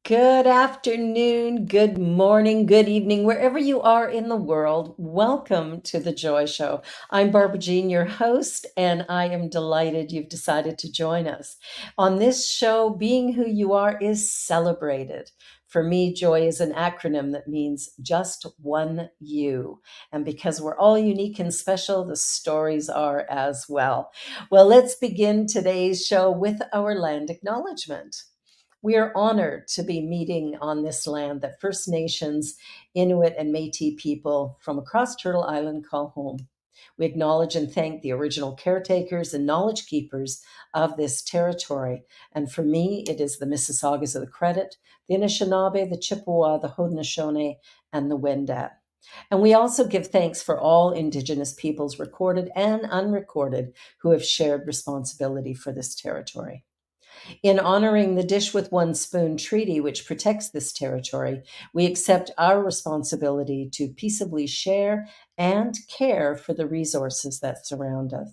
Good afternoon, good morning, good evening, wherever you are in the world. Welcome to The Joy Show. I'm Barbara Jean, your host, and I am delighted you've decided to join us. On this show, being who you are is celebrated. For me, joy is an acronym that means just one you. And because we're all unique and special, the stories are as well. Well, let's begin today's show with our land acknowledgement. We are honored to be meeting on this land that First Nations, Inuit, and Métis people from across Turtle Island call home. We acknowledge and thank the original caretakers and knowledge keepers of this territory. And for me, it is the Mississaugas of the Credit, the Anishinaabe, the Chippewa, the Haudenosaunee, and the Wendat. And we also give thanks for all Indigenous peoples, recorded and unrecorded, who have shared responsibility for this territory. In honoring the Dish with One Spoon Treaty, which protects this territory, we accept our responsibility to peaceably share and care for the resources that surround us.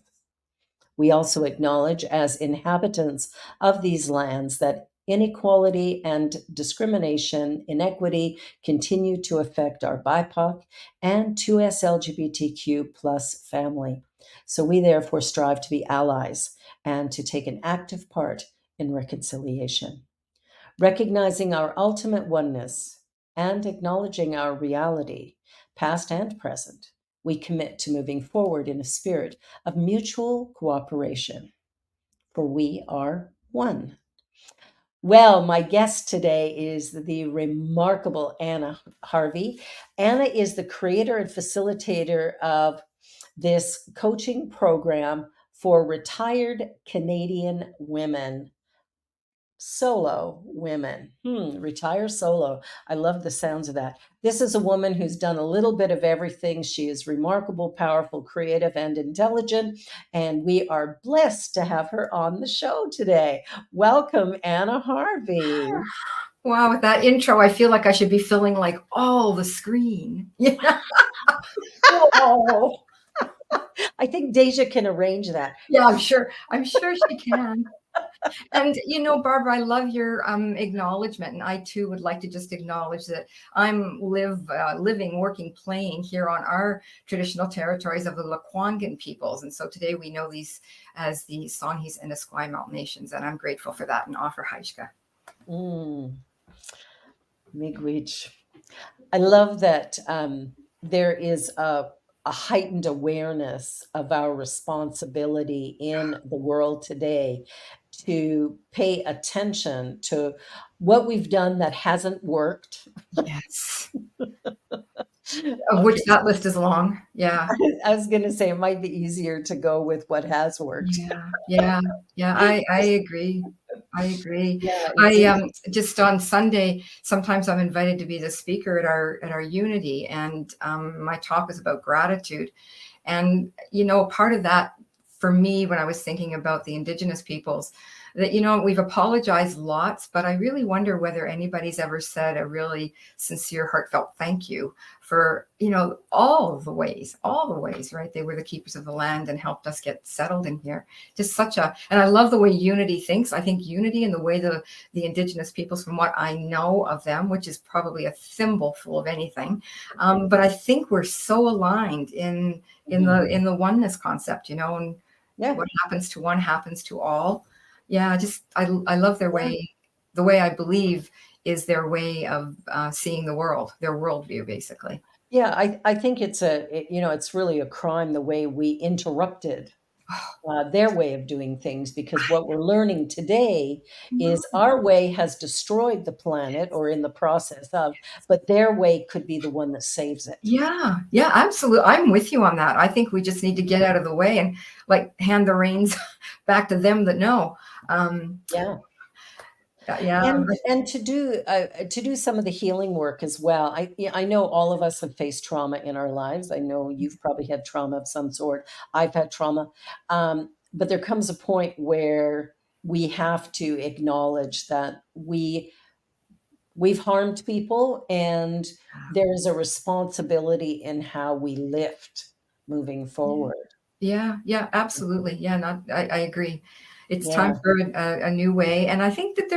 We also acknowledge, as inhabitants of these lands, that inequality and discrimination, inequity continue to affect our BIPOC and 2S LGBTQ plus family. So we therefore strive to be allies and to take an active part in reconciliation. Recognizing our ultimate oneness and acknowledging our reality, past and present, we commit to moving forward in a spirit of mutual cooperation, for we are one. Well, my guest today is the remarkable Anna Harvey. Anna is the creator and facilitator of this coaching program for retired Canadian women, solo women. Retire solo. I love the sounds of that. This is a woman who's done a little bit of everything. She is remarkable, powerful, creative, and intelligent. And we are blessed to have her on the show today. Welcome, Anna Harvey. Wow, with that intro, I feel like I should be filling like all the screen. Yeah, Oh, I think Deja can arrange that. yeah, I'm sure she can. And Barbara, I love your acknowledgement, and I too would like to just acknowledge that I'm living, working, playing here on our traditional territories of the Lekwungen peoples, and so today we know these as the Songhees and Esquimalt nations, and I'm grateful for that and offer Haishka. Mm, Miigwech. I love that there is a heightened awareness of our responsibility in the world today to pay attention to what we've done that hasn't worked. Yes, of which that list is long. Yeah. I was going to say it might be easier to go with what has worked. Yeah, yeah, yeah. I agree. I agree. Yeah, I it, just on Sunday, sometimes I'm invited to be the speaker at our Unity, and my talk is about gratitude. And part of that for me, when I was thinking about the Indigenous peoples, that we've apologized lots, but I really wonder whether anybody's ever said a really sincere, heartfelt thank you for all the ways, right? They were the keepers of the land and helped us get settled in here. Just and I love the way Unity thinks. I think Unity and the way the Indigenous peoples, from what I know of them, which is probably a thimbleful of anything, but I think we're so aligned in the oneness concept, and yeah, what happens to one happens to all. Yeah, I love their yeah. way. The way I believe is their way of seeing the world, their worldview, basically. Yeah, I think it's really a crime the way we interrupted their way of doing things, because what we're learning today No. is our way has destroyed the planet or in the process of, but their way could be the one that saves it. Yeah, yeah, absolutely. I'm with you on that. I think we just need to get out of the way and like hand the reins back to them that know. Um, Yeah. yeah, And to do some of the healing work as well. Yeah, I know all of us have faced trauma in our lives. I know you've probably had trauma of some sort. I've had trauma. But there comes a point where we have to acknowledge that we've harmed people, and there is a responsibility in how we lift moving yeah, forward. yeah, yeah, absolutely. Yeah, I agree. It's time Yeah. for a new way, and I think that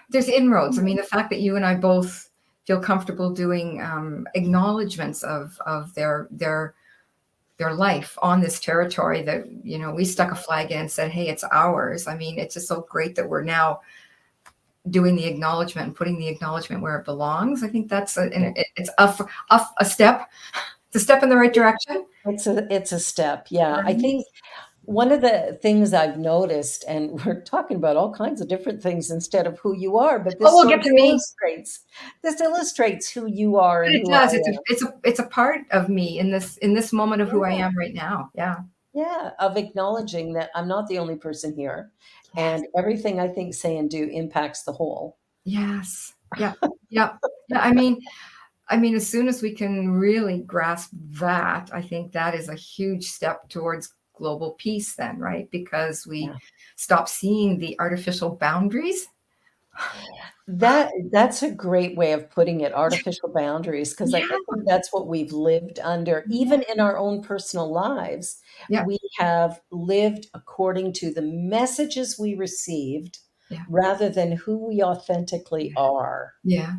There's inroads. I mean, the fact that you and I both feel comfortable doing acknowledgments of their life on this territory that, we stuck a flag in and said, hey, it's ours. I mean, it's just so great that we're now doing the acknowledgement and putting the acknowledgement where it belongs. I think that's it's a step. It's a step in the right direction. It's a step. Yeah. I Right? think one of the things I've noticed, and we're talking about all kinds of different things instead of who you are, but Oh, this we'll sort get of to me. illustrates who you are But and it who I does. am. It's a part of me in this moment of who I Yeah. am right now. Yeah. Yeah. Of acknowledging that I'm not the only person here Yes. and everything I think, say, and do impacts the whole. Yes. Yeah. Yeah. Yeah. I mean, as soon as we can really grasp that, I think that is a huge step towards global peace, then, right? Because we Yeah. stop seeing the artificial boundaries. That's a great way of putting it, artificial boundaries, because I Yeah. think that's what we've lived under, Yeah. even in our own personal lives. Yeah. We have lived according to the messages we received Yeah. rather than who we authentically are. Yeah.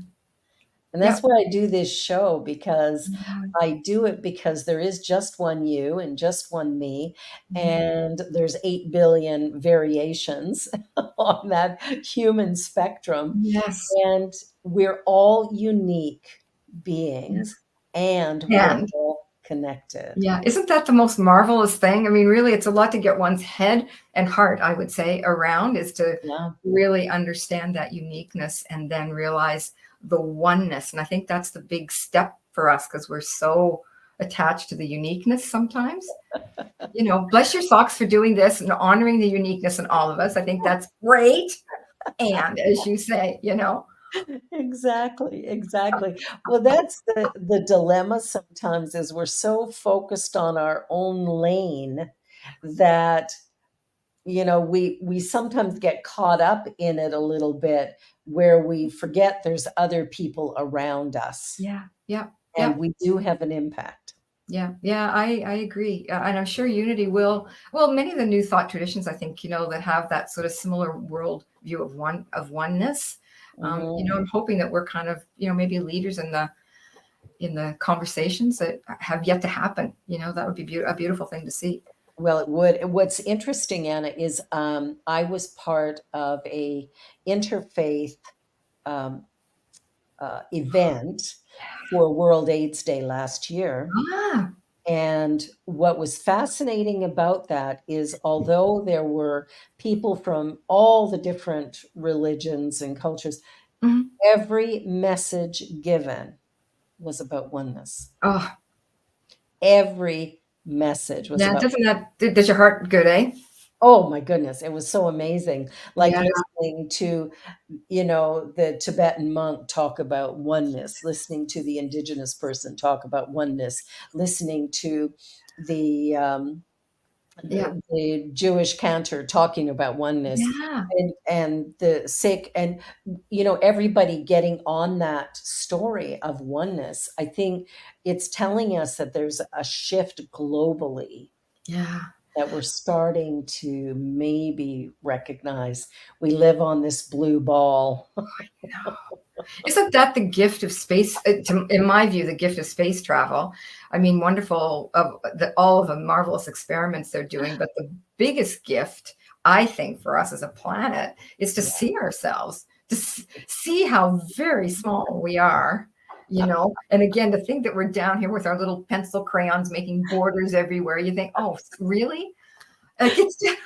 And Yeah. that's why I do this show because Yeah. I do it because there is just one you and just one me, Mhm. and there's 8 billion variations on that human spectrum. Yes. And we're all unique beings and we're And all connected. yeah, isn't that the most marvelous thing? I mean, really, it's a lot to get one's head and heart, I would say, around, is to Yeah. really understand that uniqueness and then realize the oneness. And I think that's the big step for us because we're so attached to the uniqueness sometimes. Bless your socks for doing this and honoring the uniqueness in all of us. I think that's great. And as you say, Exactly, exactly. Well, that's the dilemma sometimes is we're so focused on our own lane that, we sometimes get caught up in it a little bit where we forget there's other people around us yeah, yeah, yeah. and we do have an impact. Yeah, yeah, I agree. And I'm sure unity will, well, many of the new thought traditions, I think, that have that sort of similar world view of oneness. Mhm. I'm hoping that we're kind of, maybe leaders in the conversations that have yet to happen. That would be a beautiful thing to see. Well, it would. What's interesting, Anna, is I was part of a interfaith um, event for World AIDS Day last year. Ah, And what was fascinating about that is, although there were people from all the different religions and cultures, mhm. every message given was about oneness. Oh, Every message was yeah. about. Doesn't that does your heart good, eh? Oh my goodness, it was so amazing. Like Yeah, listening to, the Tibetan monk talk about oneness, listening to the indigenous person talk about oneness, listening to the yeah, the Jewish cantor talking about oneness, yeah, and the Sikh, and everybody getting on that story of oneness. I think it's telling us that there's a shift globally yeah. that we're starting to maybe recognize. We live on this blue ball. Isn't that the gift of space? In my view, the gift of space travel. I mean, wonderful of all of the marvelous experiments they're doing, but the biggest gift, I think, for us as a planet is to Yeah. see ourselves, to see how very small we are. And again, to think that we're down here with our little pencil crayons making borders everywhere. You think, oh, really? Like it's just,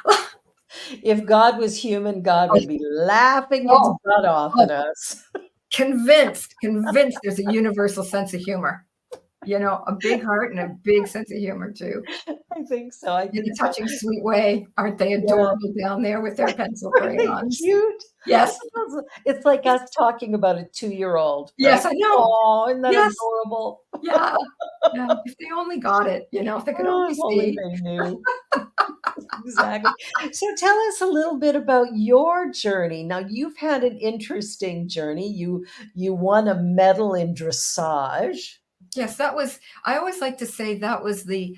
If God was human, God would be laughing its oh, butt off oh, at us. convinced there's a universal sense of humor. A big heart and a big sense of humor too. I think so. I In think a so. touching, sweet way. Aren't they Yeah. adorable down there with their pencil Aren't they crayons? cute? Yes. It's like us talking about a 2-year-old, Yes, right? I know. Oh, isn't that Yes. adorable? Yeah. Yeah. If they only got it, if they could Oh, only if only see. they knew. Exactly. So tell us a little bit about your journey. Now, you've had an interesting journey. You won a medal in dressage. Yes, that was, I always like to say that was the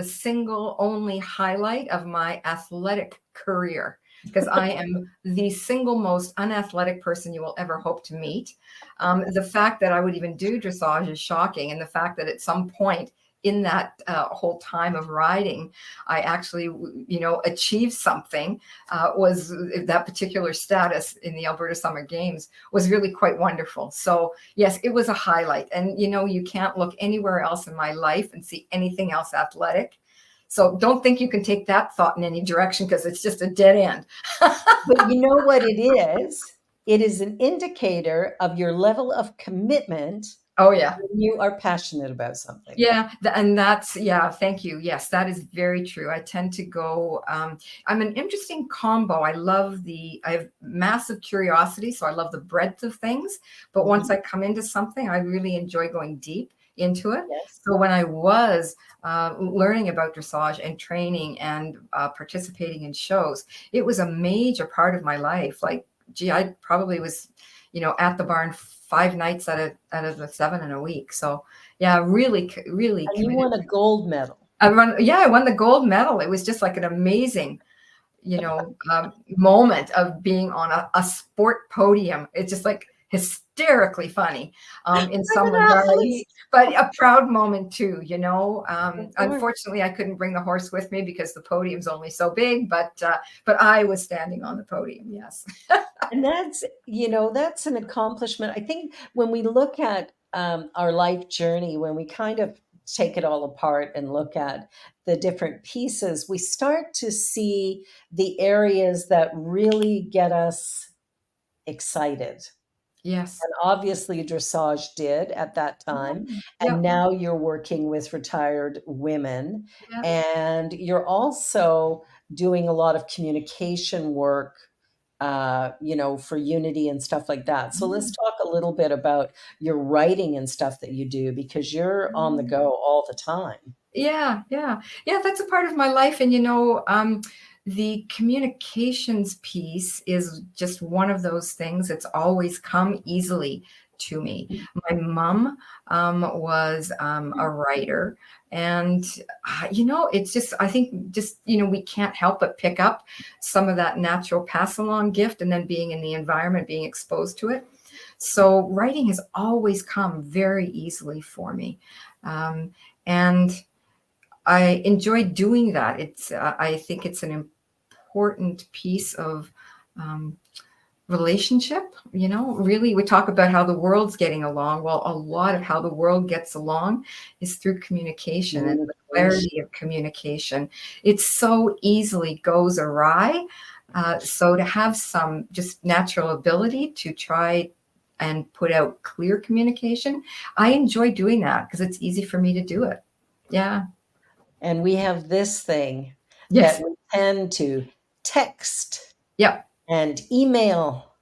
single only highlight of my athletic career. because I am the single most unathletic person you will ever hope to meet. The fact that I would even do dressage is shocking. And the fact that at some point in that whole time of riding, I actually, achieved something, was that particular status in the Alberta Summer Games was really quite wonderful. So yes, it was a highlight. And, you can't look anywhere else in my life and see anything else athletic. So don't think you can take that thought in any direction, because it's just a dead end. But you know what it is? It is an indicator of your level of commitment Oh, yeah. when you are passionate about something. Yeah, and that's, yeah, thank you. Yes, that is very true. I tend to go, I'm an interesting combo. I have massive curiosity, so I love the breadth of things. But once I come into something, I really enjoy going deep into it. Yes. So when I was learning about dressage and training and participating in shows, it was a major part of my life. Like, gee, I probably was, at the barn 5 nights out of the 7 in a week. So yeah, really, really And you committed. won a gold medal. I won the gold medal. It was just like an amazing, moment of being on a sport podium. It's just like hysterically funny in I'm some an regards, athlete. but a proud moment too. Of course. Unfortunately, I couldn't bring the horse with me because the podium's only so big. But I was standing on the podium. Yes. And that's an accomplishment. I think when we look at our life journey, when we kind of take it all apart and look at the different pieces, we start to see the areas that really get us excited. Yes. And obviously, dressage did at that time. And Yep. now you're working with retired women, Yep. and you're also doing a lot of communication work, for Unity and stuff like that. So let's talk a little bit about your writing and stuff that you do, because you're on the go all the time. Yeah, yeah, yeah. That's a part of my life, and the communications piece is just one of those things that's always come easily to me. My mom was a writer, and it's just, I think, just we can't help but pick up some of that natural pass along gift, and then being in the environment, being exposed to it. So writing has always come very easily for me, and I enjoy doing that. I think it's an important piece of um, relationship. Really, we talk about how the world's getting along. Well, a lot of how the world gets along is through communication and the Communication. clarity of communication. It so easily goes awry. So to have some just natural ability to try and put out clear communication, I enjoy doing that because it's easy for me to do it. Yeah. And we have this thing that Yes. we tend to text Yep. and email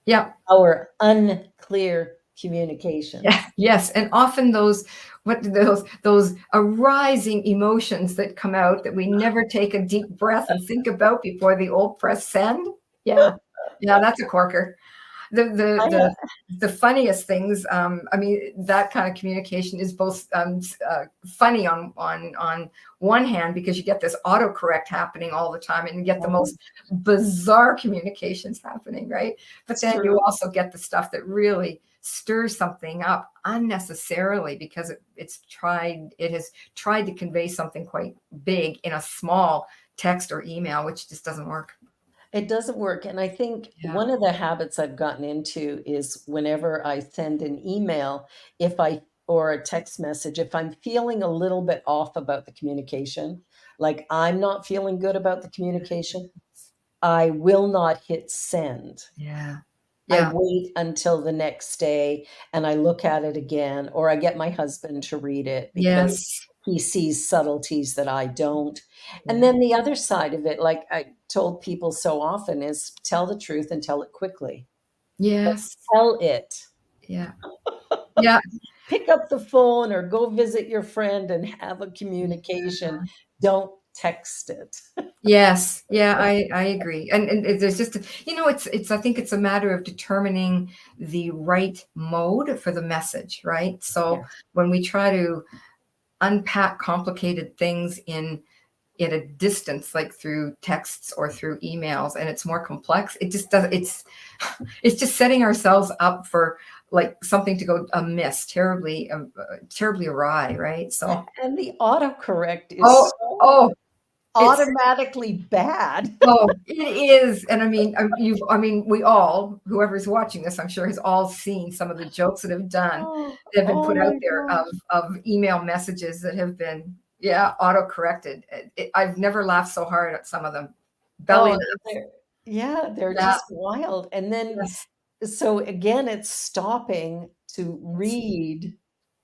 Yep. our unclear communications. Yeah. Yes. And often those arising emotions that come out that we never take a deep breath and think about before the old press send. Yeah. Yeah. That's a corker. the the I the the funniest things, I mean, that kind of communication is both funny on one hand, because you get this autocorrect happening all the time, and you get the most bizarre communications happening, right? But It's then true. you also get the stuff that really stirs something up unnecessarily, because it has tried to convey something quite big in a small text or email, which just doesn't work. It doesn't work. And I think Yeah. one of the habits I've gotten into is whenever I send an email, or a text message, if I'm feeling a little bit off about the communication, like I'm not feeling good about the communication, I will not hit send. Yeah. I Yeah. wait until the next day and I look at it again, or I get my husband to read it because Yes. he sees subtleties that I don't. And Yeah. then the other side of it, like I told people so often, is tell the truth and tell it quickly. But Yes. tell it. Yeah. Yeah. Pick up the phone or go visit your friend and have a Yeah. communication. Don't text it. Yes. Yeah, I agree. And there's just, it's I think it's a matter of determining the right mode for the message, right? So Yes. when we try to unpack complicated things in at a distance, like through texts or through emails, and it's more complex. It just does. It's just setting ourselves up for like something to go amiss, terribly awry, right? So, And the autocorrect oh, is so oh, it's automatically bad. oh, it is. And I mean, we all, whoever's watching this, I'm sure has all seen some of the jokes Oh, that have been oh put out my there gosh. of email messages that have been, yeah, auto corrected. I've never laughed so hard at some of them. Belly Oh, laugh. they're Yeah. just wild. And then, Yes. so again, it's stopping to Yes. read.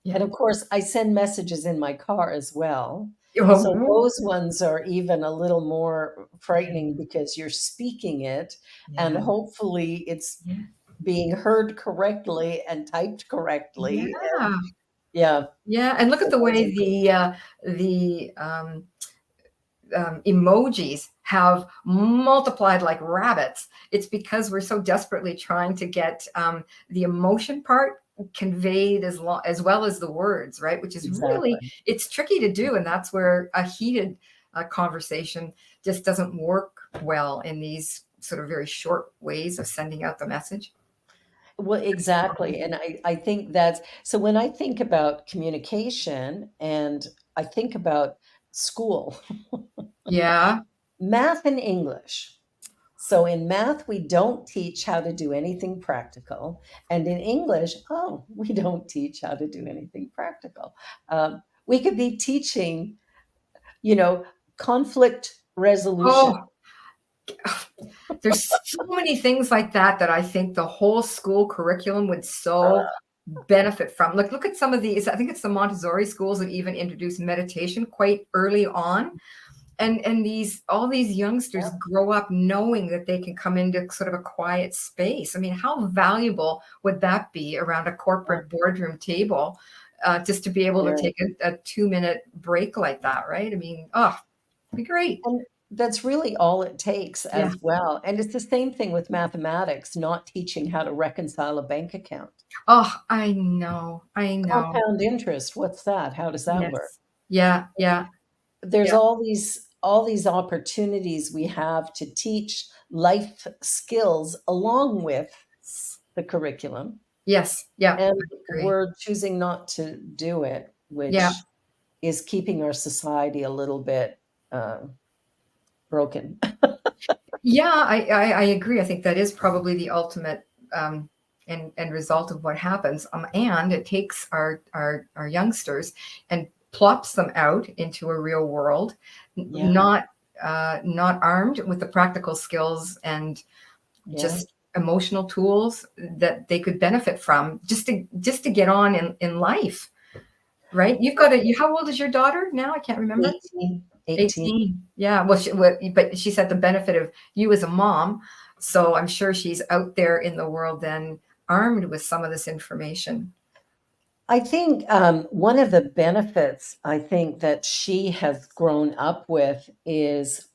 Yeah. And of course, I send messages in my car as well. So Oh, those ones are even a little more yeah. frightening because you're speaking it and Yeah. hopefully it's Yeah. being heard correctly and typed correctly. And Yeah. yeah, Yeah. And look so at the those way are good. the emojis have multiplied like rabbits. It's because we're so desperately trying to get the emotion part conveyed as well as the words, right? Which is really, Exactly. it's tricky to do, and that's where a heated conversation just doesn't work well in these sort of very short ways of sending out the message. Well, exactly. And I think that's so when I think about communication and I think about school, Yeah. math and English. So in math, we don't teach how to do anything practical. And in English, oh, we don't teach how to do anything practical. We could be teaching, you know, conflict resolution. Oh, there's so many things like that that I think the whole school curriculum would so benefit from. Look at some of these. I think it's the Montessori schools that even introduced meditation quite early on. And these all these youngsters grow up knowing that they can come into sort of a quiet space. I mean, how valuable would that be around a Yeah, corporate boardroom table, just to be able to very. take a 2-minute break like that, right? I mean, oh, it'd be great. And that's really all it takes Yeah. as well. And it's the same thing with mathematics, not teaching how to reconcile a bank account. Oh, I know. I know. Compound interest, what's that? How does that work? Yes. Yeah, yeah, There's yeah. all these opportunities we have to teach life skills along with the curriculum, Yes, yeah, and I agree. we're choosing not to do it, Yeah. which is keeping our society a little bit, uh, broken. Yeah, I agree. I think that is probably the ultimate end result of what happens. And it takes our youngsters and plops them out into a real world, Yeah, not armed with the practical skills and yeah. just emotional tools that they could benefit from just to get on in life. Right? How old is your daughter now? I can't remember. 18, 18. 18. Yeah. But she said the benefit of you as a mom. So I'm sure she's out there in the world then armed with some of this information. I think, one of the benefits I think that she has grown up with is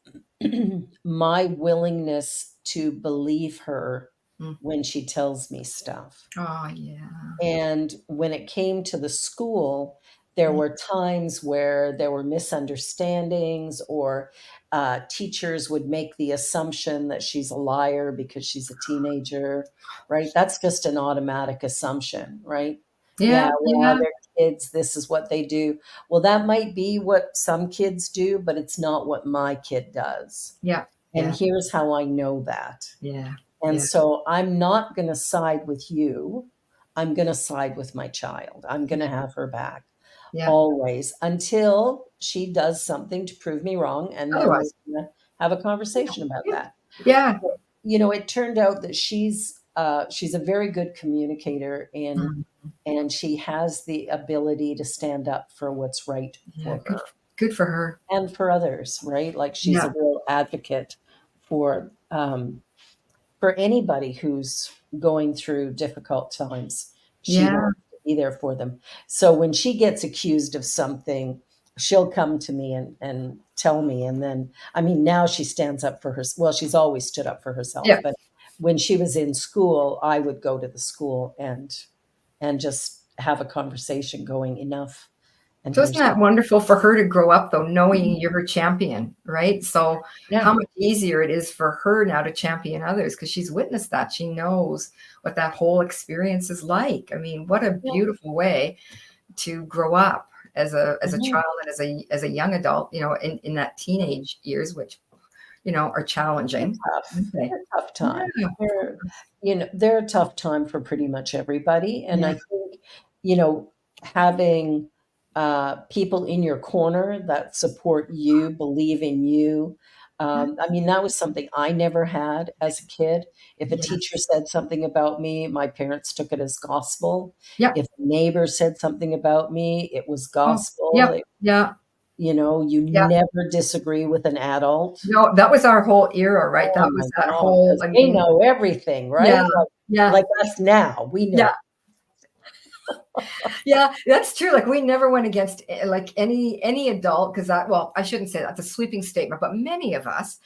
my willingness to believe her Mm. when she tells me stuff. Oh, yeah. And when it came to the school, there Yeah. were times where there were misunderstandings or, teachers would make the assumption that she's a liar because she's a teenager, right? That's just an automatic assumption, right? Yeah. Yeah, well, Yeah. they're kids, this is what they do. Well, that might be what some kids do, but it's not what my kid does. Yeah. And Yeah. here's how I know that. Yeah. And Yeah. so I'm not gonna side with you. I'm gonna side with my child. I'm gonna have her back Yeah. always until she does something to prove me wrong, and then we're Otherwise. gonna have a conversation about Yeah. that. Yeah. But, it turned out that she's a very good communicator Mm. and she has the ability to stand up for what's right Yeah. for Good. her Good for her. and for others, right? Like she's Yeah. a real advocate for, for anybody who's going through difficult times. She Yeah. wants to be there for them. So when she gets accused of something, she'll come to me and tell me. And then, I mean, now she stands up for her. Well, she's always stood up for herself, Yeah. but when she was in school, I would go to the school and just have a conversation going, enough. and So isn't that herself. wonderful for her to grow up though, knowing you're her champion, right? So Yeah. how much easier it is for her now to champion others because she's witnessed that. She knows what that whole experience is like. I mean, what a Yeah. beautiful way to grow up as a Mhm. child and as a young adult, in that teenage years, which, are They're challenging. tough. Okay. They're a tough time. Yeah, of They're, course. they're a tough time for pretty much everybody. And Yeah. I think, you know, having people in your corner that support you, believe in you. Yeah. I mean, that was something I never had as a kid. If a teacher Yes. said something about me, my parents took it as gospel. Yep. If a neighbor said something about me, it was Oh, gospel. yep. Yeah. You Yeah. never disagree with an adult. No, that was our whole era, right? Oh That my was that god, whole, because I they mean, know everything, yeah. right? Yeah. Like us now, we Yeah. know. Yeah, that's true. Like we never went against like any adult because I shouldn't say that's a sweeping statement, but many of us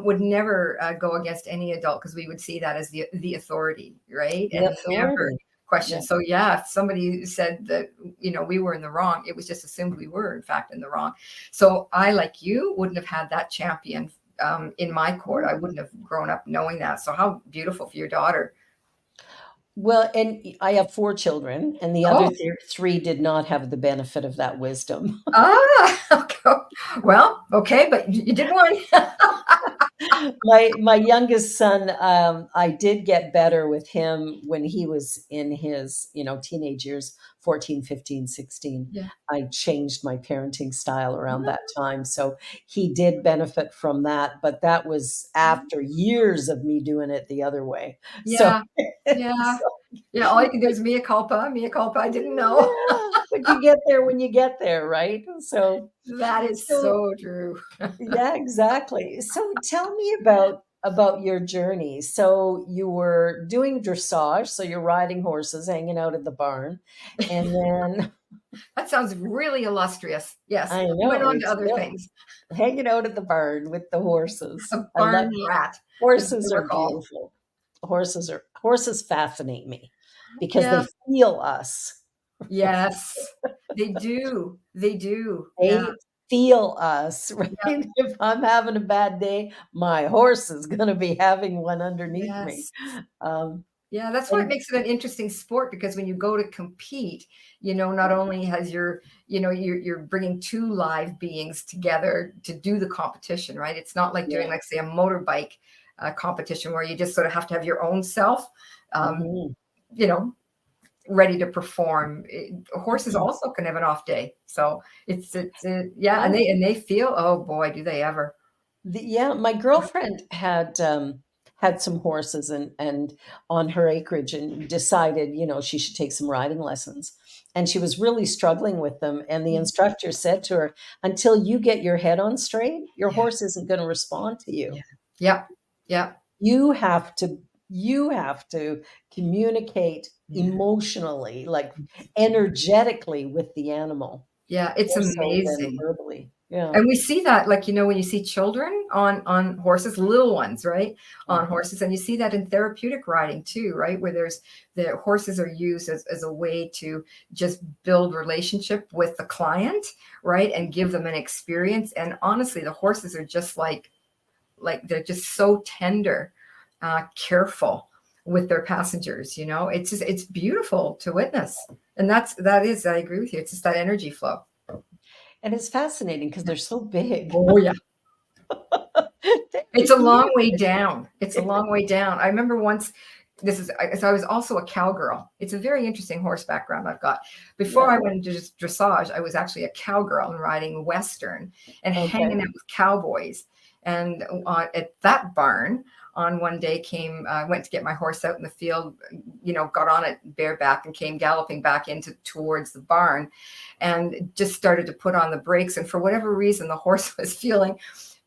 would never go against any adult because we would see that as the authority, right? The And never authority. question. Yeah. So yeah, if somebody said that we were in the wrong, it was just assumed we were in fact in the wrong. So I, like you, wouldn't have had that champion in my court. I wouldn't have grown up knowing that. So how beautiful for your daughter. Well, and I have 4 children, and the other Oh, 3 did not have the benefit of that wisdom. okay. Well, okay, but you did one. My youngest son, I did get better with him when he was in his, teenage years, 14, 15, 16. Yeah. I changed my parenting style around that time, so he did benefit from that, but that was after years of me doing it the other way. So Yeah. Yeah. so Yeah. All you can do is mea culpa, mea culpa. I didn't know. yeah, but you get there when you get there, right? That is So so true. yeah, exactly. So tell me about your journey. So you were doing dressage, so you're riding horses, hanging out at the barn, and then That sounds really illustrious. Yes. I Went know on to it's other things. hanging out at the barn with the horses. A I love barn rat, as they horses were are called. beautiful. Horses fascinate me because they Yeah. feel us. Yes. They do. They do. Yeah. They feel us, right? Yeah. If I'm having a bad day, my horse is gonna be having one underneath me. Yes. Um, Yeah, that's why it and makes it an interesting sport because when you go to compete, not only has you're bringing two live beings together to do the competition, right? It's not like doing, yeah. like, say, a motorbike competition where you just sort of have to have your own self, um, Mhm. you know, ready to perform. Horses also can have an off day, so yeah, and Oh, they feel. Oh boy, do they ever! yeah, my girlfriend had some horses and on her acreage and decided, she should take some riding lessons. And she was really struggling with them. And the instructor said to her, until you get your head on straight, your Yeah, horse isn't going to respond to yeah, you. yep, yep, You have to you have to communicate yeah. emotionally, like energetically with the animal, Yeah, it's more so than amazing. verbally. Yeah. And we see that, like, when you see children on horses, little ones, right? On Mhm. horses, and you see that in therapeutic riding too, right? Where the horses are used as a way to just build relationship with the client, right? And give them an experience. And honestly, the horses are just like they're just so tender, careful with their passengers, it's beautiful to witness. And I agree with you. It's just that energy flow. And it's fascinating because 'cause they're so big. Oh yeah. They're It's a long way huge. down. It's a long way down. I remember once, so I was also a cowgirl. It's a very interesting horse background I've got. Before Yeah, I went into dressage, I was actually a cowgirl and riding Western and okay. hanging out with cowboys. And at that barn, on one day went to get my horse out in the field, got on it bareback and came galloping back towards the barn and just started to put on the brakes. And for whatever reason, the horse was feeling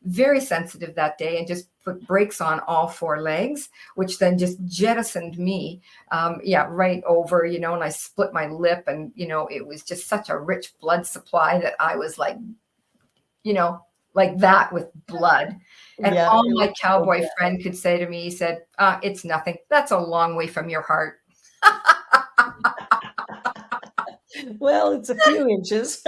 very sensitive that day and just put brakes on all four legs, which then just jettisoned me, right over, and I split my lip, and it was just such a rich blood supply that I was you know, like that with blood. And Yeah, all it my was so cowboy bad. friend could say to me, he said, it's nothing. That's a long way from your heart. Well, it's a few inches.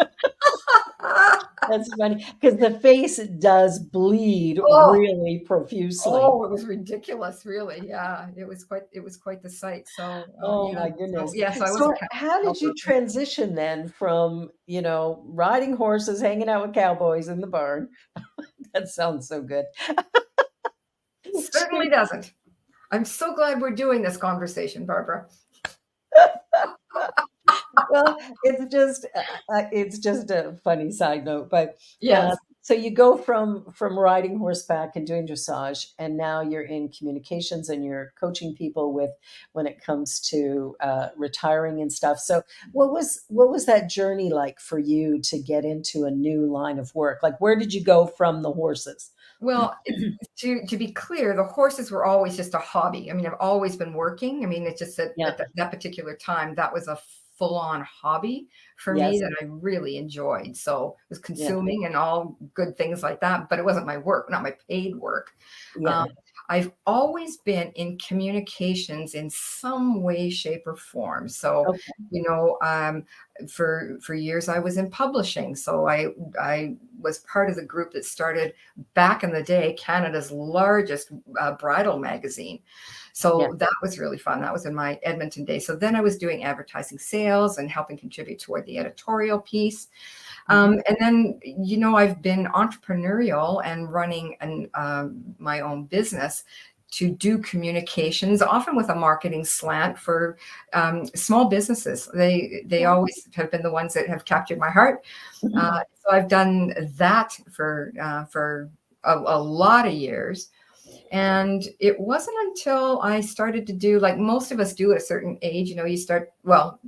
That's funny because the face does bleed Oh, really profusely. oh, it was ridiculous, really. Yeah, it was quite the sight. So, Oh yeah. my So, goodness. yeah, so I was a So how did cowgirl. you transition then from, riding horses, hanging out with cowboys in the barn? That sounds so good. Certainly doesn't. I'm so glad we're doing this conversation, Barbara. Well, it's just a funny side note, but uh, Yes. so you go from riding horseback and doing dressage, and now you're in communications and you're coaching people with when it comes to retiring and stuff. So what was that journey like for you to get into a new line of work? Like, where did you go from the horses? Well, to be clear, the horses were always just a hobby. I mean, I've always been working. I mean, it's just that Yeah. that particular time, that was a full-on hobby for me Yes. that I really enjoyed. So it was Yeah. consuming and all good things like that, but it wasn't my work, not my paid work. Um, Yeah. I've always been in communications in some way, shape, or form. So, Okay. you know, for years I was in publishing. So I was part of the group that started back in the day Canada's largest bridal magazine. Yeah. So that was really fun. That was in my Edmonton days. So then I was doing advertising sales and helping contribute toward the editorial piece. Hmm. And then, I've been entrepreneurial and running my own business to do communications, often with a marketing slant for small businesses. They Yeah. always have been the ones that have captured my heart. So I've done that for a lot of years. And it wasn't until I started to do, like most of us do at a certain age, you start, well,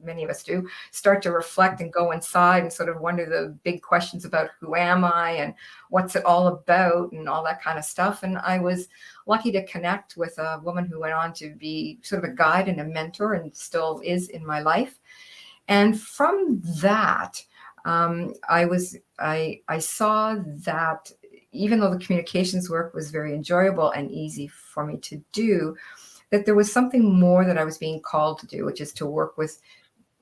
many of us do, start to reflect and go inside and sort of wonder the big questions about who am I and what's it all about and all that kind of stuff. And I was lucky to connect with a woman who went on to be sort of a guide and a mentor and still is in my life. And from that, I saw that even though the communications work was very enjoyable and easy for me to do, that there was something more that I was being called to do, which is to work with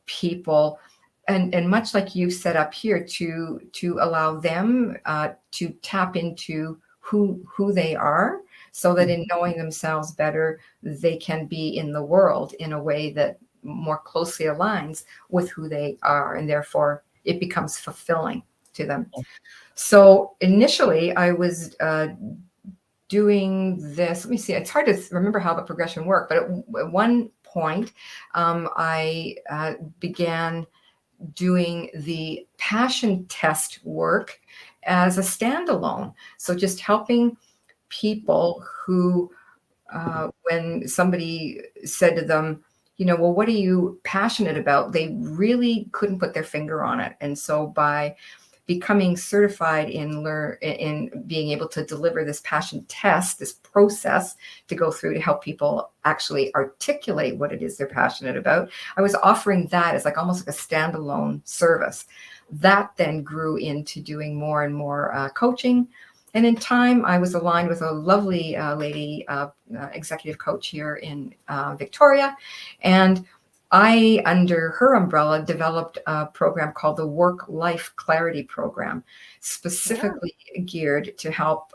people, and much like you set up here, to allow them to tap into who they are, so that in knowing themselves better, they can be in the world in a way that more closely aligns with who they are, and therefore it becomes fulfilling to them. So initially I was doing this. Let me see. It's hard to remember how the progression worked, but at one point, I began doing the passion test work as a standalone. So just helping people who, when somebody said to them, well, what are you passionate about? They really couldn't put their finger on it. And so by becoming certified in being able to deliver this passion test, this process to go through to help people actually articulate what it is they're passionate about, I was offering that as like almost like a standalone service. That then grew into doing more and more coaching. And in time, I was aligned with a lovely lady, executive coach here in Victoria. And I, under her umbrella, developed a program called the Work-Life Clarity Program, Yeah. specifically geared to help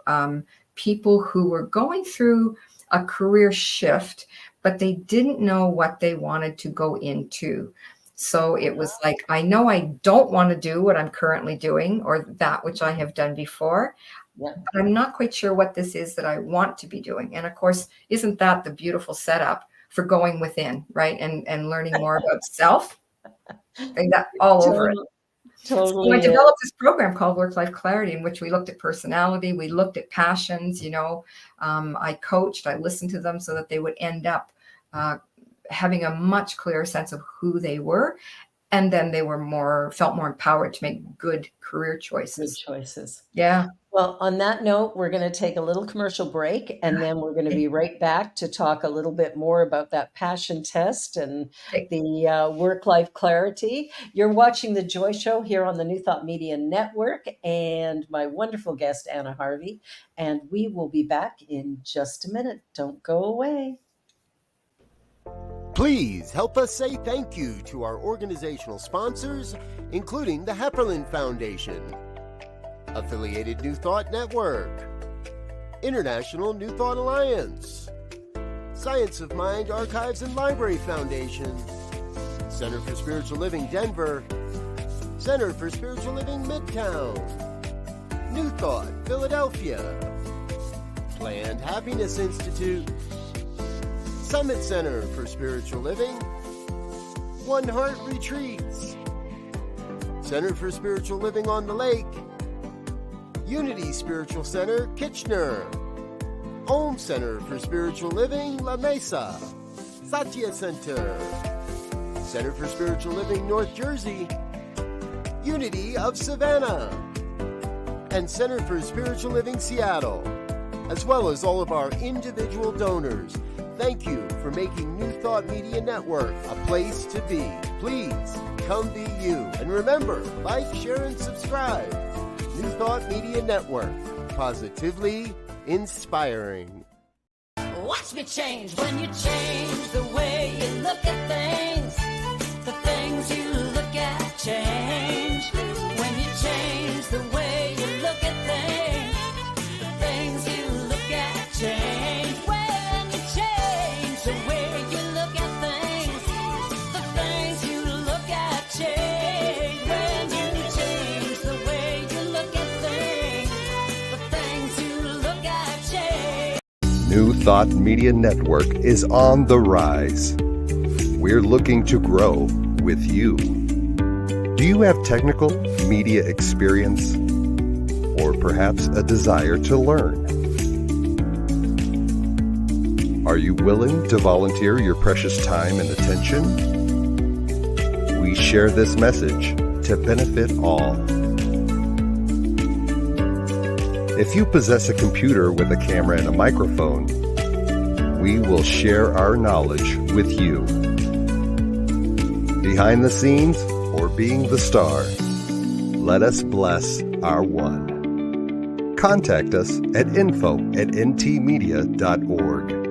people who were going through a career shift, but they didn't know what they wanted to go into. So it was like, I know I don't want to do what I'm currently doing or that which I have done before, Yeah. but I'm not quite sure what this is that I want to be doing. And of course, isn't that the beautiful setup for going within, right? And learning more about self and that all over it. Totally, So I totally developed is. this program called Work Life Clarity, in which we looked at personality, we looked at passions. I coached, I listened to them so that they would end up uh, having a much clearer sense of who they were, and then they felt more empowered to make good career Good choices. choices. Yeah. Well, on that note, we're going to take a little commercial break and then we're going to be right back to talk a little bit more about that passion test and Okay. the work life clarity. You're watching The Joy Show here on the New Thought Media Network and my wonderful guest, Anna Harvey. And we will be back in just a minute. Don't go away. Please help us say thank you to our organizational sponsors, including the Hepperlin Foundation, Affiliated New Thought Network, International New Thought Alliance, Science of Mind Archives and Library Foundation, Center for Spiritual Living Denver, Center for Spiritual Living Midtown, New Thought Philadelphia, Planned Happiness Institute, Summit Center for Spiritual Living, One Heart Retreats, Center for Spiritual Living on the Lake, Unity Spiritual Center, Kitchener, Home Center for Spiritual Living, La Mesa, Satya Center, Center for Spiritual Living, North Jersey, Unity of Savannah, and Center for Spiritual Living, Seattle, as well as all of our individual donors. Thank you for making New Thought Media Network a place to be. Please come be you. And remember, like, share, and subscribe. New Thought Media Network, positively inspiring. Watch me change when you change the way you look at things. The things you look at change. When you change the way you look at things, the things you look at change. When you change the way you look at things, the things you look at change. When you change the way you look at things, the things you look at change. New Thought Media Network is on the rise. We're looking to grow with you. Do you have technical media experience or perhaps a desire to learn? Are you willing to volunteer your precious time and attention? We share this message to benefit all. If you possess a computer with a camera and a microphone, we will share our knowledge with you. Behind the scenes or being the star, let us bless our one. Contact us at info@ntmedia.org.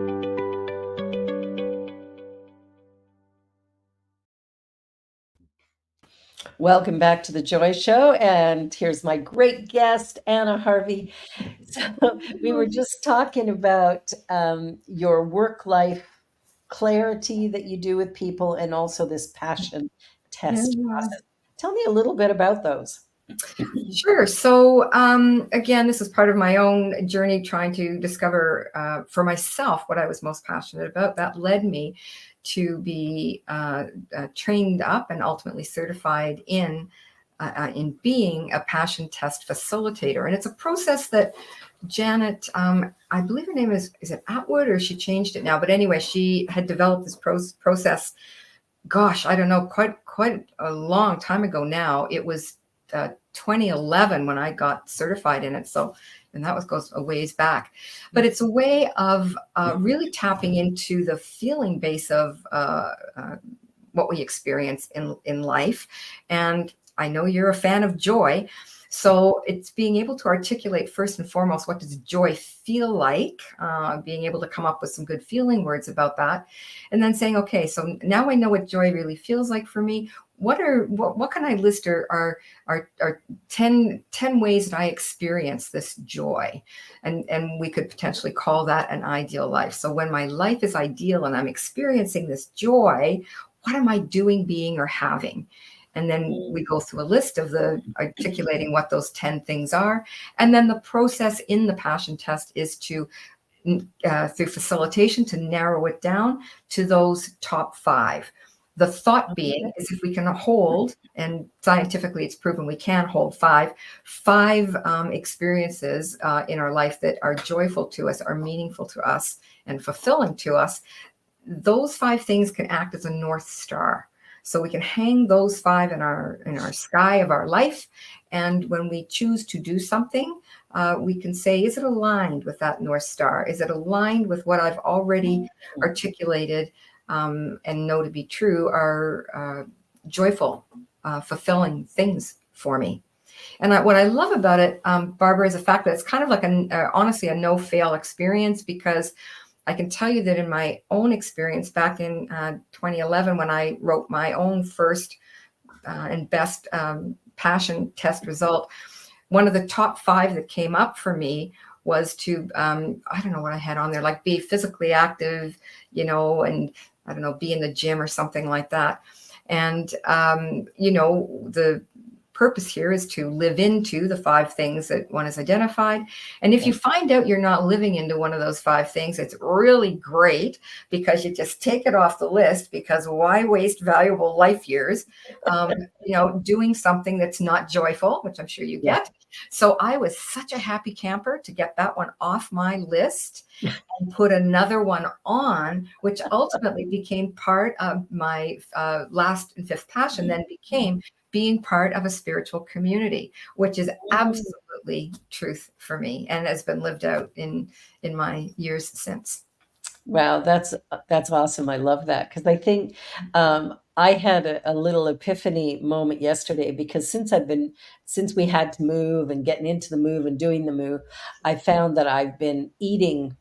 Welcome back to the Joy Show, and here's my great guest, Anna Harvey. So we were just talking about your work-life clarity that you do with people, and also this passion test process. Tell me a little bit about those. Sure. So again, this is part of my own journey trying to discover for myself what I was most passionate about. That led me to be trained up and ultimately certified in being a passion test facilitator. And it's a process that Janet, I believe her name is it Atwood, or she changed it now? But anyway, she had developed this process. Gosh, I don't know, quite a long time ago now. It was 2011 when I got certified in it. So, and that goes a ways back. But it's a way of really tapping into the feeling base of what we experience in life. And I know you're a fan of joy. So it's being able to articulate first and foremost, what does joy feel like? Being able to come up with some good feeling words about that. And then saying, okay, so now I know what joy really feels like for me. What can I list are 10 ways that I experience this joy? And we could potentially call that an ideal life. So when my life is ideal and I'm experiencing this joy, what am I doing, being, or having? And then we go through a list of the articulating what those 10 things are. And then the process in the passion test is to, through facilitation, to narrow it down to those top 5. The thought being is if we can hold, and scientifically it's proven we can hold five experiences in our life that are joyful to us, are meaningful to us, and fulfilling to us. Those 5 things can act as a North Star. So we can hang those 5 in our sky of our life. And when we choose to do something, we can say, is it aligned with that North Star? Is it aligned with what I've already articulated and know to be true are joyful, fulfilling things for me? And what I love about it, Barbara, is the fact that it's kind of like honestly a no-fail experience, because I can tell you that in my own experience back in 2011, when I wrote my own first and best passion test result, one of the top 5 that came up for me was to, I don't know what I had on there, like be physically active, and I don't know, be in the gym or something like that. And, the purpose here is to live into the 5 things that one has identified. And if you find out you're not living into one of those 5 things, it's really great, because you just take it off the list, because why waste valuable life years, doing something that's not joyful, which I'm sure you get. So I was such a happy camper to get that one off my list and put another one on, which ultimately became part of my last and 5th passion, then became being part of a spiritual community, which is absolutely truth for me and has been lived out in my years since. Wow, that's awesome. I love that, because I think I had a little epiphany moment yesterday, because since we had to move and getting into the move and doing the move, I found that I've been eating,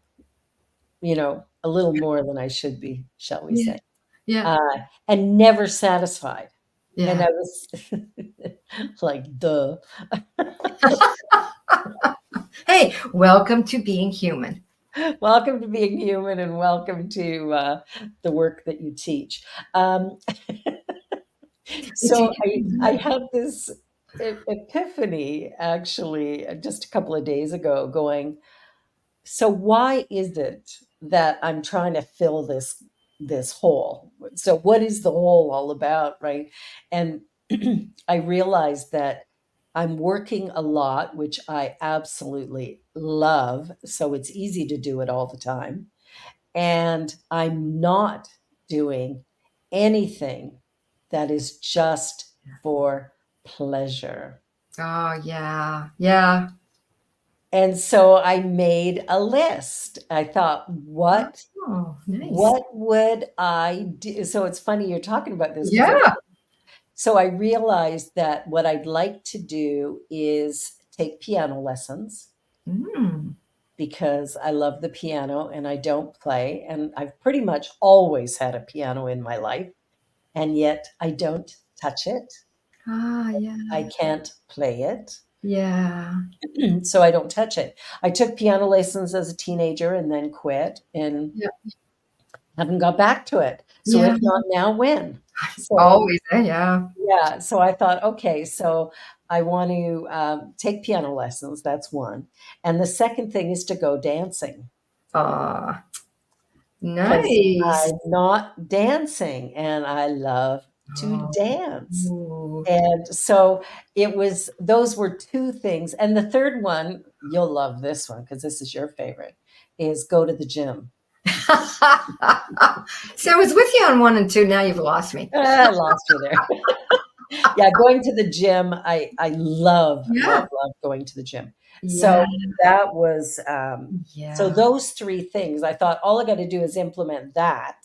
a little more than I should be, shall we say, Yeah. and never satisfied. And Yeah. I was like, duh. Hey, welcome to being human. Welcome to being human, and welcome to the work that you teach. So I had this epiphany, actually, just a couple of days ago, going, so why is it that I'm trying to fill this hole? So what is the hole all about, right? And I realized that I'm working a lot, which I absolutely love, so it's easy to do it all the time. And I'm not doing anything that is just for pleasure. Oh, yeah. Yeah. And so I made a list. I thought, what Oh, nice. what would I do? So it's funny you're talking about this, because Yeah. so I realized that what I'd like to do is take piano lessons, Mm. because I love the piano and I don't play. And I've pretty much always had a piano in my life, and yet I don't touch it. Ah, yeah. I can't play it. Yeah. So I don't touch it. I took piano lessons as a teenager and then quit, and Yeah. haven't got back to it. So Yeah. if not now, when? So Always. Yeah. yeah, so I thought, okay, so I want to take piano lessons. That's one. And the second thing is to go dancing, Ah, because nice. I'm not dancing and I love to Oh, dance. ooh. And so those were 2 things. And the third one, you'll love this one, because this is your favorite, is go to the gym. So I was with you on 1 and 2. Now you've lost me. I lost you there. Yeah, going to the gym, I love, Yeah. love, love going to the gym. Yeah. So that was, so Yeah. those 3 things, I thought all I got to do is implement that.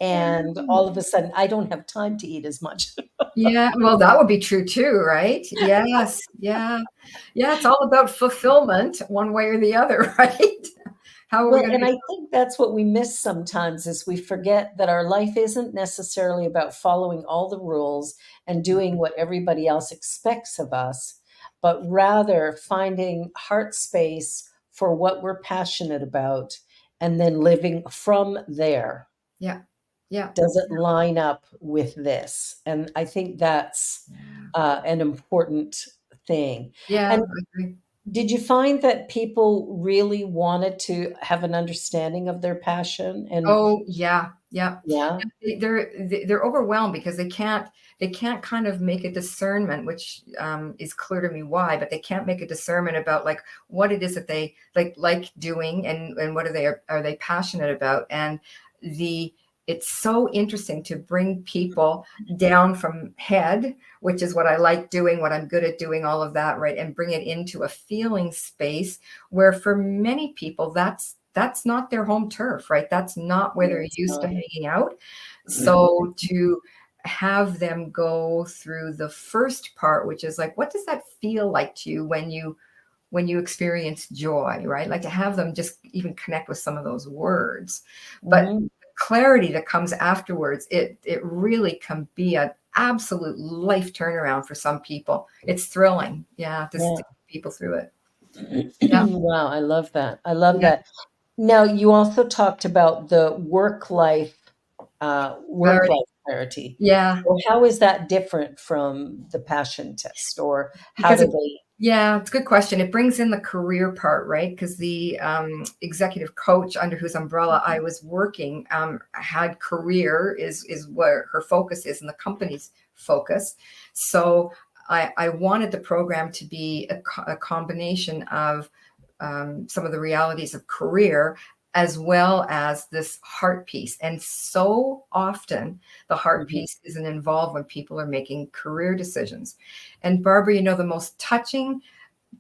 And all of a sudden, I don't have time to eat as much. Yeah. Well, that would be true too, right? Yes. Yeah. Yeah. It's all about fulfillment one way or the other, right? How are we Well, going and to? I think that's what we miss sometimes, is we forget that our life isn't necessarily about following all the rules and doing what everybody else expects of us, but rather finding heart space for what we're passionate about and then living from there. Yeah. Yeah. Does it line up with this? And I think that's an important thing. Yeah. And I agree. did you find that people really wanted to have an understanding of their passion? And Oh, yeah. Yeah. yeah, They're overwhelmed because they can't kind of make a discernment, which is clear to me why, but they can't make a discernment about like what it is that they like doing, and what are they passionate about. And the it's so interesting to bring people down from head, which is what I like doing, what I'm good at doing, all of that, right, and bring it into a feeling space where for many people that's not their home turf, right? That's not where they're it's used to not. hanging out. So to have them go through the first part, which is like, what does that feel like to you when you when you experience joy, right? Like to have them just even connect with some of those words. But Mhm. clarity that comes afterwards, it really can be an absolute life turnaround for some people. It's thrilling, yeah, to Yeah. take people through it. Yeah, Wow, I love that. I love yeah, that. Now, you also talked about the work clarity. life clarity. Yeah, So how is that different from the passion test, or how because do it, they? yeah, it's a good question. It brings in the career part, right? Because the executive coach under whose umbrella I was working had career is where her focus is, and the company's focus. So I wanted the program to be a combination of some of the realities of career as well as this heart piece. And so often the heart Mhm. piece isn't involved when people are making career decisions. And Barbara, you know, the most touching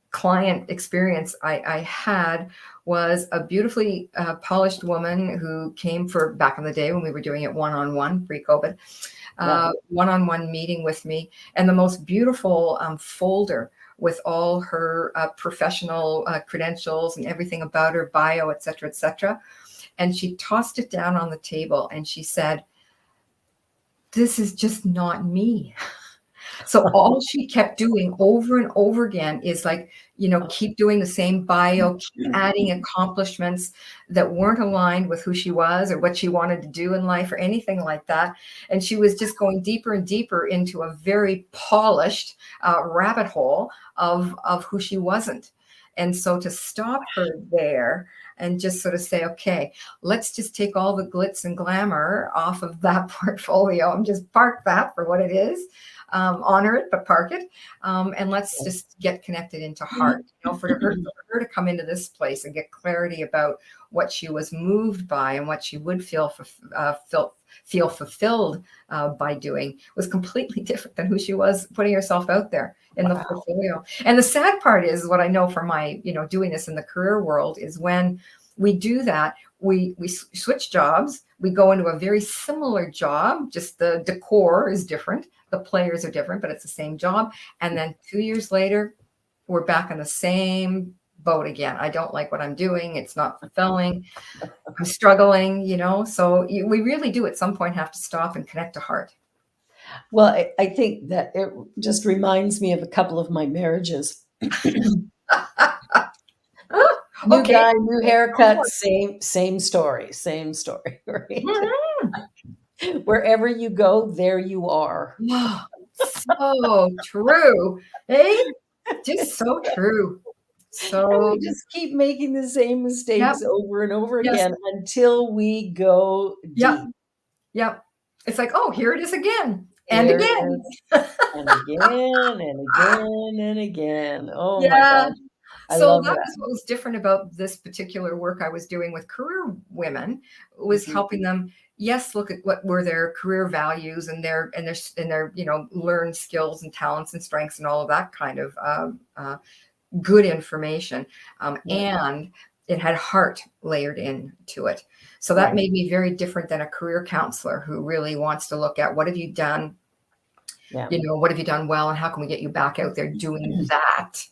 client experience I had was a beautifully polished woman who came for back in the day when we were doing it one-on-one pre-COVID, Yeah. one-on-one meeting with me, and the most beautiful folder with all her professional credentials and everything about her bio, et cetera, et cetera. And she tossed it down on the table and she said, "This is just not me." So all she kept doing over and over again is like, you know, keep doing the same bio, keep adding accomplishments that weren't aligned with who she was or what she wanted to do in life or anything like that. And she was just going deeper and deeper into a very polished rabbit hole of who she wasn't. And so to stop her there and just sort of say, okay, let's just take all the glitz and glamour off of that portfolio and just park that for what it is, honor it, but park it. And let's just get connected into heart. You know, for her to come into this place and get clarity about what she was moved by and what she would feel fulfilled by doing was completely different than who she was putting herself out there in the Wow. portfolio. And the sad part is what I know from my, you know, doing this in the career world is when we do that, we switch jobs, we go into a very similar job, just the decor is different, the players are different, but it's the same job. And then 2 years later, we're back in the same boat again. I don't like what I'm doing. It's not fulfilling. I'm struggling, you know. So we really do at some point have to stop and connect to heart. Well, I think that it just reminds me of a couple of my marriages. New Okay. guy, new haircut, same story, right? Mhm. Wherever you go, there you are. Wow. So true. Hey, just so true. And So, we just keep making the same yep, mistakes over and over yes, again until we go yep, deep. yep. It's like, oh, here it is again and Here it again. is, and again, and again, and again. Oh my Yeah. gosh, I So love that was that. what was different about this particular work I was doing with career women was Mhm. helping them, yes, look at what were their career values and their you know, learned skills and talents and strengths and all of that kind of good information. Yeah, And it had heart layered into it. So that right. made me very different than a career counselor who really wants to look at what have you done, Yeah. you know, what have you done well and how can we get you back out there doing that.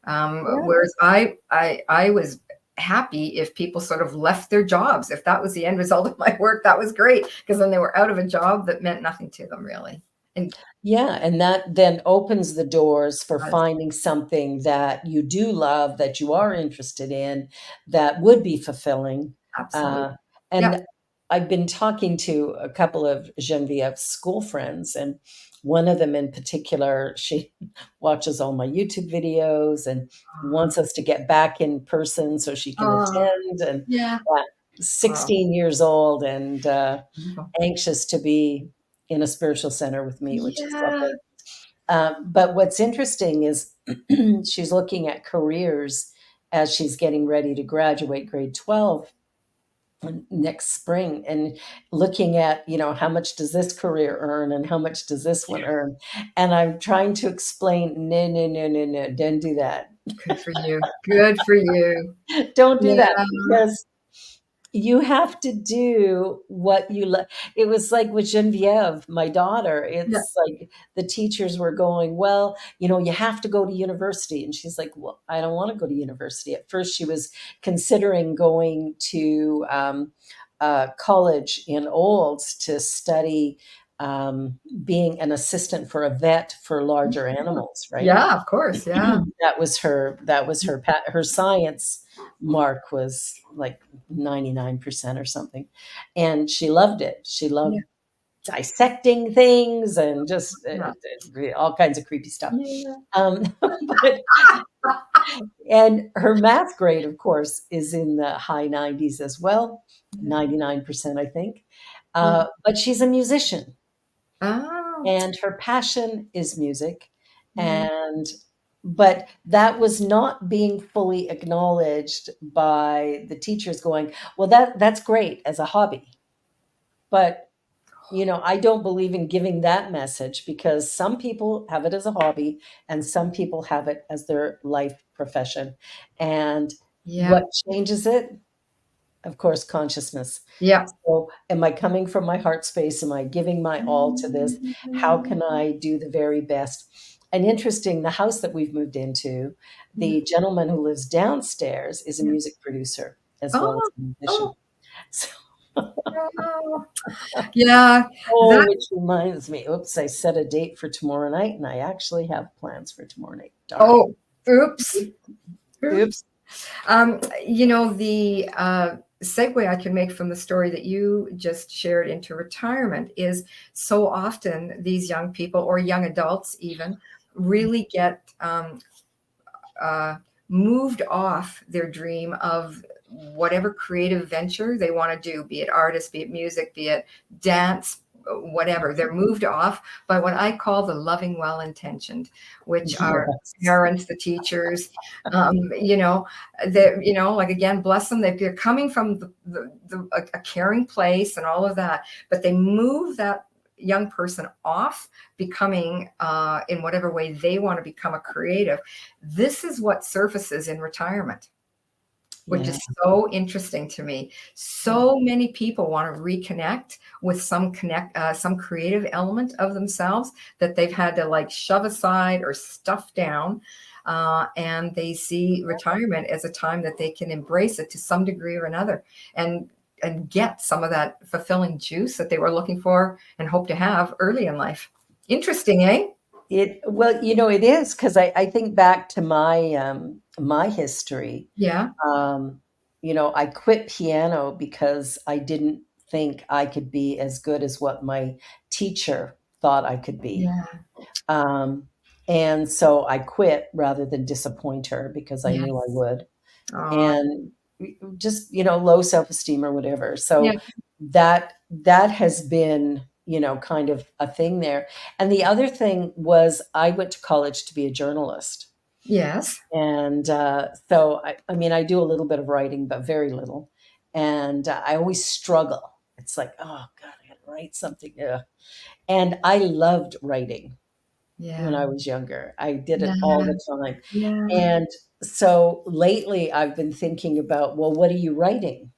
Yeah. Whereas I was happy if people sort of left their jobs. If that was the end result of my work, that was great because then they were out of a job that meant nothing to them really. And Yeah, and that then opens the doors for uh, finding something that you do love, that you are interested in, that would be fulfilling. absolutely. Uh, Yep. and I've been talking to a couple of Genevieve's school friends, and one of them in particular, she watches all my YouTube videos and Uh, wants us to get back in person so she can uh, attend. And yeah. 16 years old and Wonderful. anxious to be in a spiritual center with me, which is Yeah. lovely. But what's interesting is she's looking at careers as she's getting ready to graduate grade 12 next spring and looking at, how much does this career earn and how much does this one earn? And I'm trying to explain, no, no, no, no, no, don't do that. Good for you. Good for you. Don't do Yeah. that because you have to do what you love. It was like with Genevieve, my daughter. Yeah. It's like the teachers were going, well, you have to go to university. And she's like, well, I don't want to go to university. At first, she was considering going to college in Olds to study being an assistant for a vet for larger animals, right? Yeah, of course. Yeah. Her science mark was like 99% or something, and she loved it. She Yeah. loved dissecting things and just Yeah. all kinds of creepy stuff. Yeah. But and her math grade, of course, is in the high 90s as well, 99%, I think. Yeah. But she's a musician, Oh, and her passion is music. yeah. And but that was not being fully acknowledged by the teachers going, well, that's great as a hobby. But I don't believe in giving that message, because some people have it as a hobby and some people have it as their life profession. And Yeah. what changes it? Of course, consciousness. Yeah. So, am I coming from my heart space? Am I giving my all to this? How can I do the very best? And interesting, the house that we've moved into, Yeah. the gentleman who lives downstairs is a Yeah. music producer as well as Oh, a musician. oh, So, oh. Yeah. oh, That, which reminds me, oops, I set a date for tomorrow night, and I actually have plans for tomorrow night. Darn. oh, oops. Oops. Oops. The segue I can make from the story that you just shared into retirement is so often these young people, or young adults even, really get moved off their dream of whatever creative venture they want to do, be it artist, be it music, be it dance, whatever. They're moved off by what I call the loving well-intentioned, which are Yes. parents, the teachers, like, again, bless them. They're coming from a caring place and all of that, but they move that young person off becoming in whatever way they want to become a creative. This is what surfaces in retirement, which Yeah. is so interesting to me. So many people want to reconnect with some creative element of themselves that they've had to like shove aside or stuff down. And they see retirement as a time that they can embrace it to some degree or another, and get some of that fulfilling juice that they were looking for and hope to have early in life. Interesting, eh? It is, because I think back to my history. Yeah. I quit piano because I didn't think I could be as good as what my teacher thought I could be. Yeah. Um, and so I quit rather than disappoint her, because I Yes. knew I would. Aw. And just, low self-esteem or whatever. So Yeah. that has been, kind of a thing there. And the other thing was, I went to college to be a journalist. Yes. And so, I mean, I do a little bit of writing, but very little. And I always struggle. It's like, oh God, I got to write something. Ugh. And I loved writing when Yeah. I was younger. I did it all Yeah. the time. Yeah. And so lately I've been thinking about, well, what are you writing?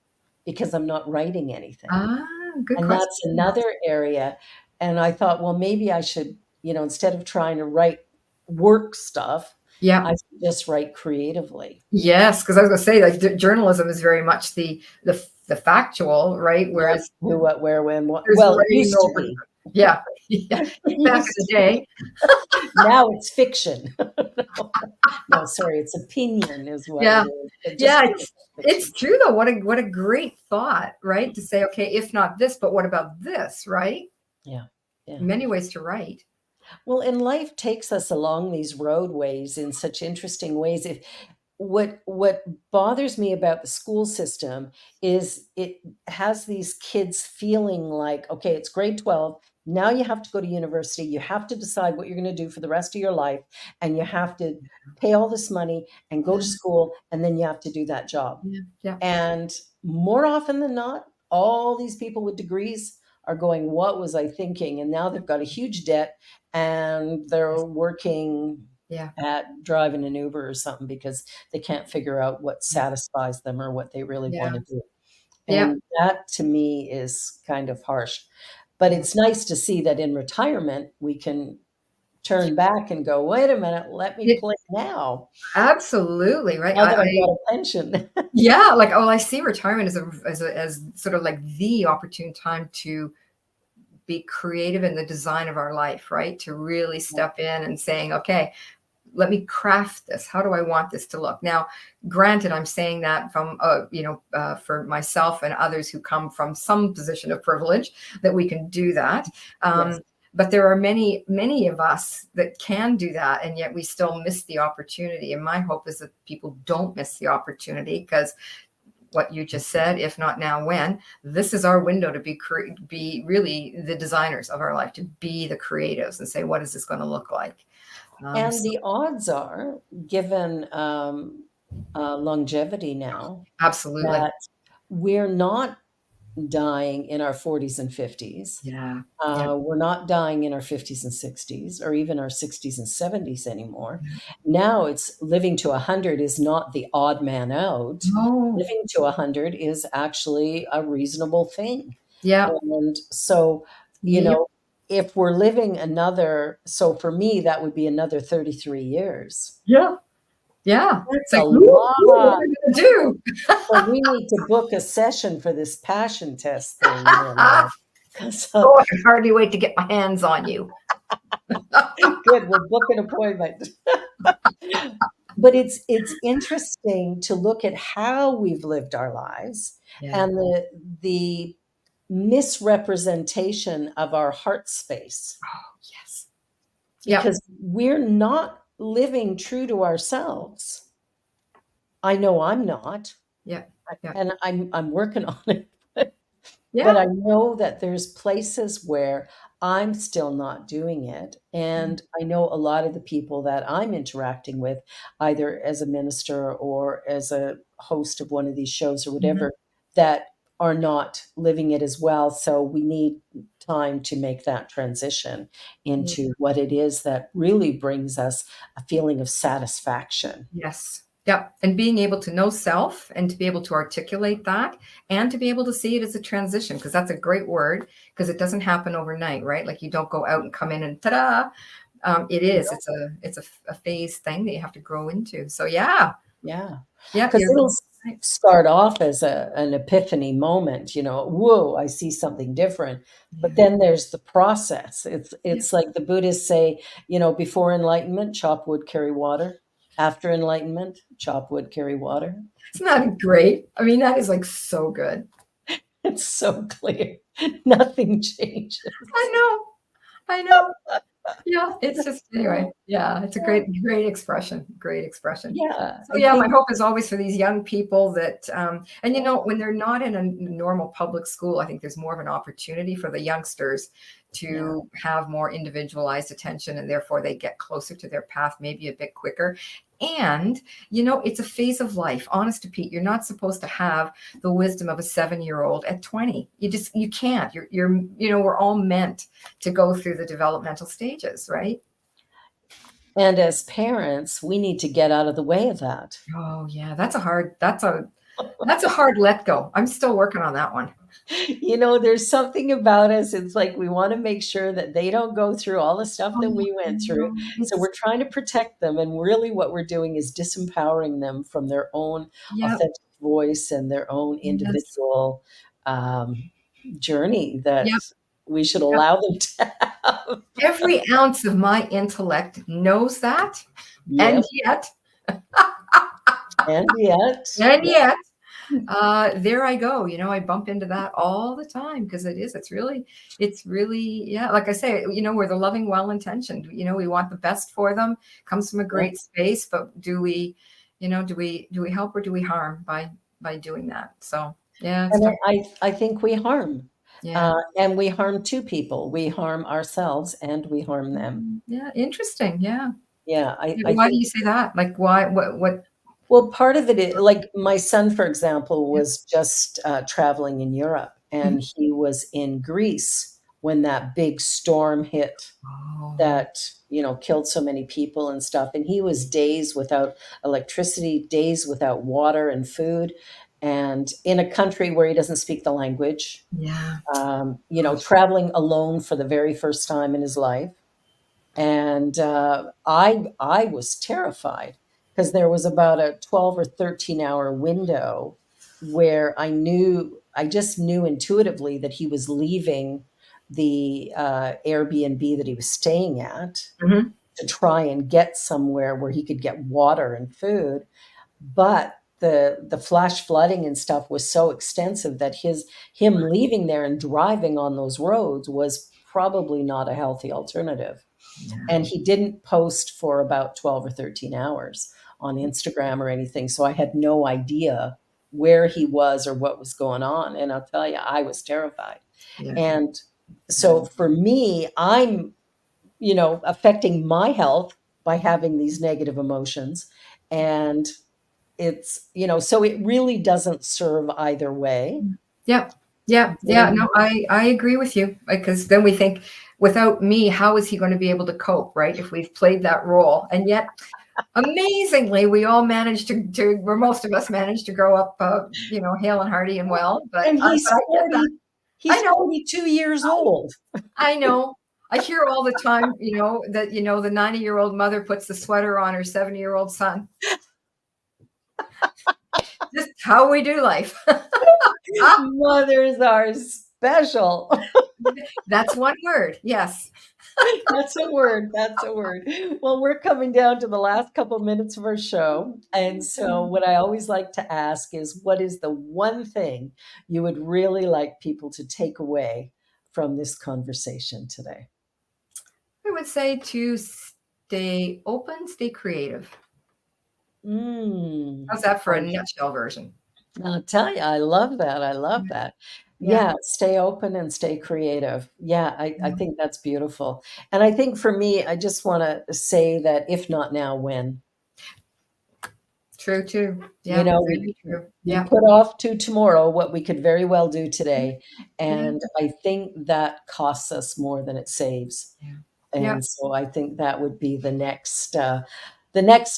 Because I'm not writing anything. Ah, good And question. that's another area. And I thought, well, maybe I should, instead of trying to write work stuff, Yeah. I should just write creatively. Yes, because I was going to say, like, journalism is very much the factual, right? Whereas Who, what, where, when, what. there's Well, it writing used to over. be. Yeah. Yeah. Back in the day. Now it's fiction. No, sorry, it's opinion is what Yeah. it is. But Yeah, just it's fiction. true though. What a great thought, right? To say, okay, if not this, but what about this, right? Yeah. Yeah. Many ways to write. Well, and life takes us along these roadways in such interesting ways. If what bothers me about the school system is it has these kids feeling like, okay, it's grade 12. Now you have to go to university. You have to decide what you're going to do for the rest of your life. And you have to pay all this money and go to school. And then you have to do that job. Yeah. Yeah. And more often than not, all these people with degrees are going, what was I thinking? And now they've got a huge debt, and they're working Yeah. at driving an Uber or something because they can't figure out what satisfies them or what they really Yeah. want to do. Yeah. And that to me is kind of harsh. But Yeah. it's nice to see that in retirement, we can turn back and go, wait a minute, let me Yeah, play now, absolutely, right. now that I've got a pension. Yeah, like, oh, I see retirement as sort of like the opportune time to be creative in the design of our life, right? To really step in and saying, okay, let me craft this. How do I want this to look? Now, granted, I'm saying that from, for myself and others who come from some position of privilege, that we can do that. Yes. But there are many, many of us that can do that, and yet we still miss the opportunity. And my hope is that people don't miss the opportunity, because what you just said, if not now, when? This is our window to be really the designers of our life, to be the creatives and say, what is this going to look like? And So the odds are, given longevity now, absolutely. that we're not dying in our 40s and 50s. Yeah. Yeah. We're not dying in our 50s and 60s or even our 60s and 70s anymore. Now it's living to 100 is not the odd man out. No. Living to 100 is actually a reasonable thing. Yeah. And so, you Yep. know, if we're living another, so for me, that would be another 33 years. Yeah. Yeah. It's That's a like, ooh, what lot. are we gonna do? So we need to book a session for this passion test thing, you know, 'cause, Oh, I can hardly wait to get my hands on you. good, we'll book an appointment. But it's interesting to look at how we've lived our lives Yeah. and the misrepresentation of our heart space, Oh, yes. Yep. because we're not living true to ourselves. I know I'm not, Yeah. Yeah. and I'm working on it. But Yeah. I know that there's places where I'm still not doing it, and I know a lot of the people that I'm interacting with, either as a minister or as a host of one of these shows or Mhm. whatever, that are not living it as well, so we need time to make that transition Yeah. into what it is that really brings us a feeling of satisfaction. Yes. Yep. And being able to know self and to be able to articulate that and to be able to see it as a transition, because that's a great word, because it doesn't happen overnight, right? Like you don't go out and come in and ta-da. It is. It's a phase thing that you have to grow into. So yeah. Yeah, Yeah. because 'cause You're it'll right. start off as an epiphany moment, "Whoa, I see something different." But Yeah. then there's the process. It's Yeah. it's like the Buddhists say, before enlightenment, chop wood, carry water. After enlightenment, chop wood, carry water. Isn't that great? I mean, that is like so good. It's so clear. Nothing changes. I know. I know. Yeah, it's just anyway. Yeah, it's a great, great expression. Great expression. Yeah, So I yeah, my think hope is always for these young people that, and when they're not in a normal public school, I think there's more of an opportunity for the youngsters yeah. to have more individualized attention, and therefore they get closer to their path maybe a bit quicker. And it's a phase of life. Honest to Pete, you're not supposed to have the wisdom of a 7-year-old at 20. You can't. We're all meant to go through the developmental stages, right? And as parents, we need to get out of the way of that. Oh yeah, that's a hard let go. I'm still working on that one. There's something about us, it's like we wanna make sure that they don't go through all the stuff that Oh, we went through, no, so we're trying to protect them, and really what we're doing is disempowering them from their own yep, authentic voice and their own yes, individual, um, journey yep, that we should yep. allow them to have. Every ounce of my intellect knows that, and Yep, yet, and yet, and yeah, yet, there I go. I bump into that all the time, because it's really, yeah. Like I say, we're the loving, well-intentioned. We want the best for them. Comes from a yeah, great space, but do we help or do we harm by doing that? So yeah, it's and tough. I think we harm, Yeah. and we harm 2 people. We harm ourselves and we harm them. Yeah, interesting. Yeah. Yeah, I Yeah, I why do think. you say that? Like, why? What? Well, part of it is like my son, for example, was just traveling in Europe, Mhm. and he was in Greece when that big storm hit Oh, that, killed so many people and stuff. And he was days without electricity, days without water and food. and in a country where he doesn't speak the language, Yeah. traveling alone for the very first time in his life. And I was terrified because there was about a 12 or 13-hour window where I just knew intuitively that he was leaving the Airbnb that he was staying at Mhm. to try and get somewhere where he could get water and food. But the flash flooding and stuff was so extensive that him leaving there and driving on those roads was probably not a healthy alternative. Yeah. And he didn't post for about 12 or 13 hours on Instagram or anything. So I had no idea where he was or what was going on. And I'll tell you, I was terrified. Yeah. And so for me, I'm, affecting my health by having these negative emotions. And it's, so it really doesn't serve either way. Yeah. Yeah. Yeah. No, I agree with you, because then we think, without me, how is he going to be able to cope, right? If we've played that role. And yet, amazingly, we all managed or most of us managed to grow up, hale and hearty and well. But And he's I get 40, that. he's I know. 42 years old. I know. I hear all the time, that, the 90-year-old mother puts the sweater on her 70-year-old son. Just how we do life. Mothers are special. That's one word. Yes. That's a word. That's a word. Well, we're coming down to the last couple minutes of our show. And so, what I always like to ask is, what is the one thing you would really like people to take away from this conversation today? I would say to stay open, stay creative. How's that for a nutshell version? I'll tell you, I love that. I love that. Yeah, stay open and stay creative. Yeah, I think that's beautiful. And I think for me, I just want to say that if not now, when? True, too. Yeah, very true. We Yeah. put off to tomorrow what we could very well do today. And I think that costs us more than it saves. Yeah. And so I think that would be the next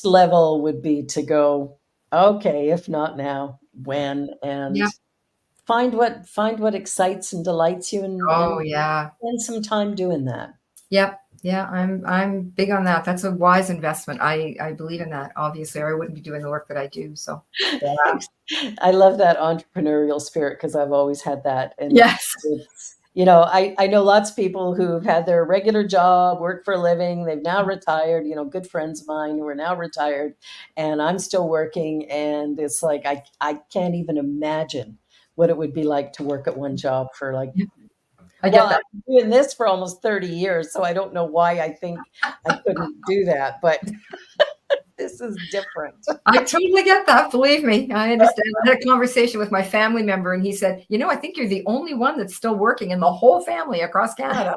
level would be to go, okay, if not now, when? And find what excites and delights you, and spend some time doing that. Yep. Yeah, I'm big on that. That's a wise investment. I believe in that, obviously, or I wouldn't be doing the work that I do. So I love that entrepreneurial spirit because I've always had that. And yes. I know lots of people who've had their regular job, work for a living. They've now retired, good friends of mine who are now retired, and I'm still working. And it's like, I can't even imagine what it would be like to work at one job for like, I get that. I've been doing this for almost 30 years, so I don't know why I think I couldn't do that, but this is different. I totally get that. Believe me, I understand. I had a conversation with my family member, and he said, I think you're the only one that's still working in the whole family across Canada.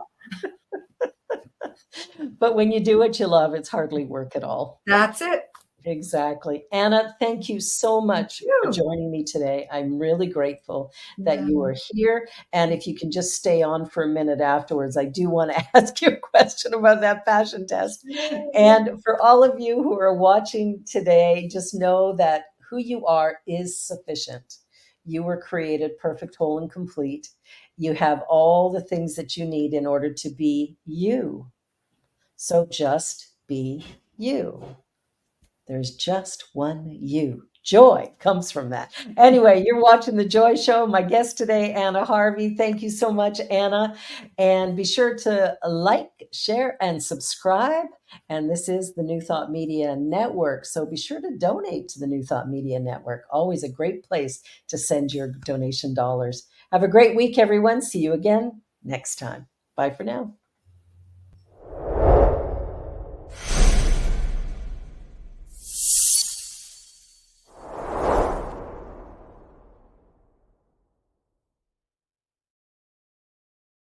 But when you do what you love, it's hardly work at all. That's it. Exactly. Anna, thank you so much for joining me today. I'm really grateful that you are here. And if you can just stay on for a minute afterwards, I do want to ask you a question about that passion test. And for all of you who are watching today, just know that who you are is sufficient. You were created perfect, whole, and complete. You have all the things that you need in order to be you. So just be you. There's just one you. Joy comes from that. Anyway, you're watching The Joy Show. My guest today, Anna Harvey. Thank you so much, Anna. And be sure to like, share, and subscribe. And this is the New Thought Media Network. So be sure to donate to the New Thought Media Network. Always a great place to send your donation dollars. Have a great week, everyone. See you again next time. Bye for now.